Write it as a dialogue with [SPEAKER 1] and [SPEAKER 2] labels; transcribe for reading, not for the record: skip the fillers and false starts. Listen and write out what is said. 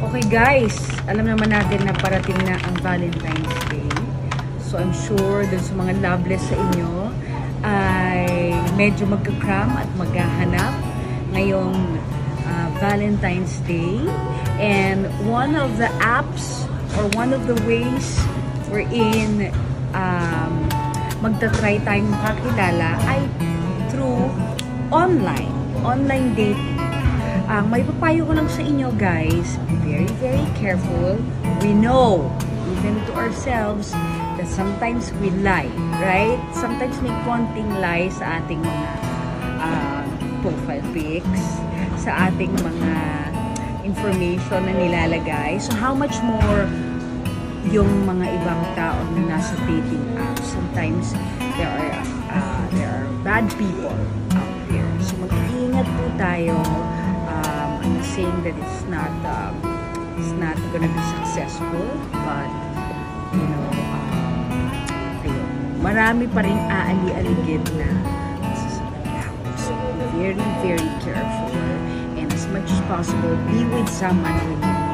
[SPEAKER 1] Okay guys, alam naman natin na parating na ang Valentine's Day. So I'm sure dun sa mga loveless sa inyo ay medyo magkakram at maghahanap ngayong Valentine's Day. And one of the apps or one of the ways wherein magta-try tayong makakilala ay through online dating. May papayo ko lang sa inyo guys, be very careful. We know, even to ourselves, that sometimes we lie, right? Sometimes may konting lie sa ating mga profile pics, sa ating mga information na nilalagay. So how much more yung mga ibang tao na nasa dating apps? Sometimes there are bad people out there. So mag-iingat po tayo. I'm saying that it's not gonna be successful, but you know, ayun, marami pa rin aali-aligid na masasabi. So be very careful, and as much as possible, be with someone when you